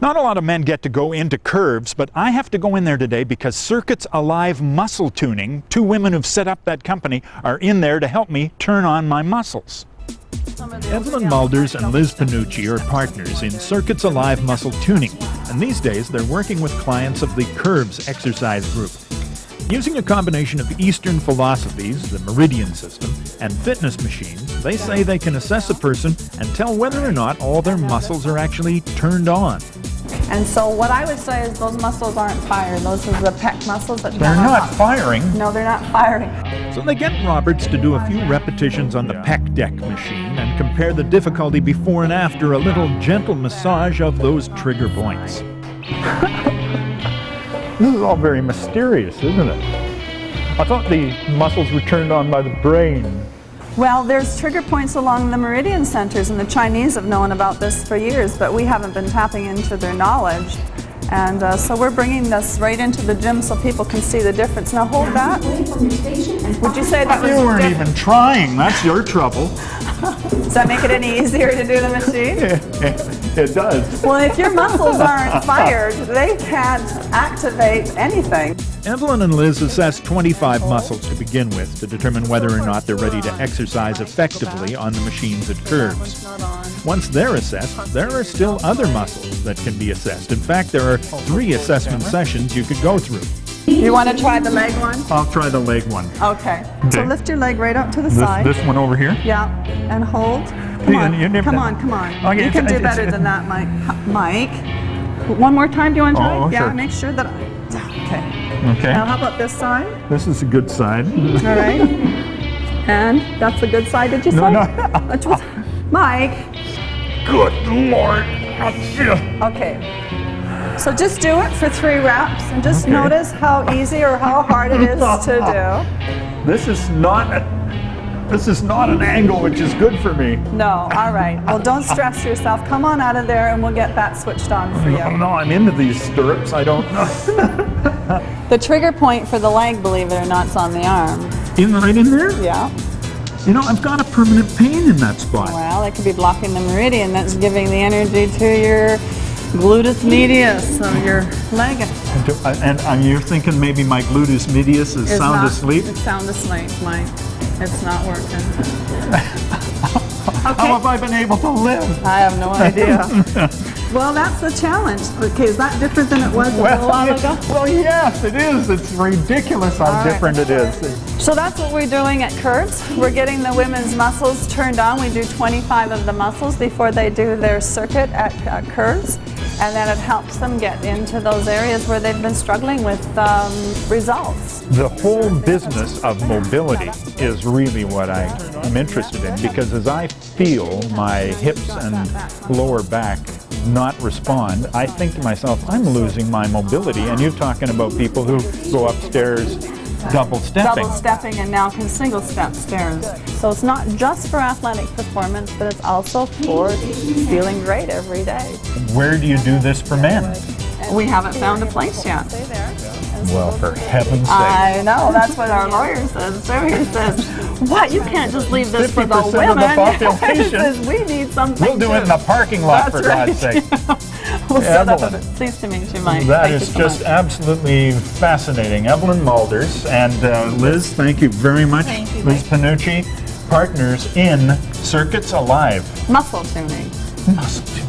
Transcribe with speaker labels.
Speaker 1: Not a lot of men get to go into Curves, but I have to go in there today because Curcuits Alive Muscle Tuning, 2 women who've set up that company, are in there to help me turn on my muscles. Evelyn Mulders and Liz Panucci are partners in Curcuits Alive Muscle Tuning, and these days they're working with clients of the Curves exercise group. Using a combination of Eastern philosophies, the Meridian system, and fitness machines, they say they can assess a person and tell whether or not all their muscles are actually turned on.
Speaker 2: And so what I would say is those muscles aren't fired. Those are the pec muscles that
Speaker 1: They're not firing.
Speaker 2: No, they're not firing.
Speaker 1: So they get Roberts to do a few repetitions on the pec deck machine and compare the difficulty before and after a little gentle massage of those trigger points. This is all very mysterious, isn't it? I thought the muscles were turned on by the brain.
Speaker 2: Well, there's trigger points along the meridian centers, and the Chinese have known about this for years, but we haven't been tapping into their knowledge. And so we're bringing this right into the gym so people can see the difference. Now hold that. Would you say that was...
Speaker 1: You weren't even trying. That's your trouble.
Speaker 2: Does that make it any easier to do the machine?
Speaker 1: It does.
Speaker 2: Well, if your muscles aren't fired, they can't activate anything.
Speaker 1: Evelyn and Liz assess 25 muscles to begin with to determine whether or not they're ready to exercise effectively on the machines at Curves. Once they're assessed, there are still other muscles that can be assessed. In fact, there are 3 assessment sessions you could go through.
Speaker 2: You want to try the leg one?
Speaker 1: I'll try the leg one.
Speaker 2: Okay. So lift your leg right up to the side.
Speaker 1: This one over here?
Speaker 2: Yeah. And hold. Come on. Come on. Okay, you can do better than that, Mike. Mike. One more time. Do you want to try?
Speaker 1: Oh,
Speaker 2: yeah,
Speaker 1: sure.
Speaker 2: Make sure that... Okay.
Speaker 1: Okay.
Speaker 2: Now how about this side?
Speaker 1: This is a good side.
Speaker 2: All right. And that's a good side, did you say? No. Mike.
Speaker 1: Good Lord.
Speaker 2: Okay. So just do it for 3 reps and just notice how easy or how hard it is to do.
Speaker 1: This is not an angle which is good for me.
Speaker 2: No, all right. Well, don't stress yourself. Come on out of there and we'll get that switched on for you.
Speaker 1: No, I'm into these stirrups. I don't know.
Speaker 2: The trigger point for the leg, believe it or not, is on the arm.
Speaker 1: Right in there?
Speaker 2: Yeah.
Speaker 1: You know, I've got a permanent pain in that spot.
Speaker 2: Well, it could be blocking the meridian. That's giving the energy to your gluteus medius, so your leg.
Speaker 1: And you're thinking maybe my gluteus medius is sound asleep?
Speaker 2: It's sound asleep, Mike. It's not working.
Speaker 1: How have I been able to live?
Speaker 2: I have no idea. Well, that's the challenge. Okay, is that different than it was a little while ago?
Speaker 1: Well, yes, it is. It's ridiculous how different it is.
Speaker 2: So that's what we're doing at Curves. We're getting the women's muscles turned on. We do 25 of the muscles before they do their circuit at Curves. And then it helps them get into those areas where they've been struggling with results.
Speaker 1: The whole business of mobility is really what I'm interested in, because as I feel my hips and lower back not respond, I think to myself, I'm losing my mobility. And you're talking about people who go upstairs double stepping.
Speaker 2: Double stepping and now can single step stairs. So it's not just for athletic performance, but it's also for feeling great every day.
Speaker 1: Where do you do this for men?
Speaker 2: We haven't found a place yet.
Speaker 1: Well, for heaven's sake.
Speaker 2: I know, that's what our lawyer says. So he says, what, you can't just leave this for the women. He says, we need something.
Speaker 1: We'll do it in the parking lot, for God's sake.
Speaker 2: We'll set up a bit. Pleased to meet you, Mike.
Speaker 1: That is just absolutely fascinating. Evelyn Mulders and Liz, thank you very much.
Speaker 2: Thank you,
Speaker 1: Liz Panucci, partners in Curcuits Alive.
Speaker 2: Muscle tuning.
Speaker 1: Muscle tuning.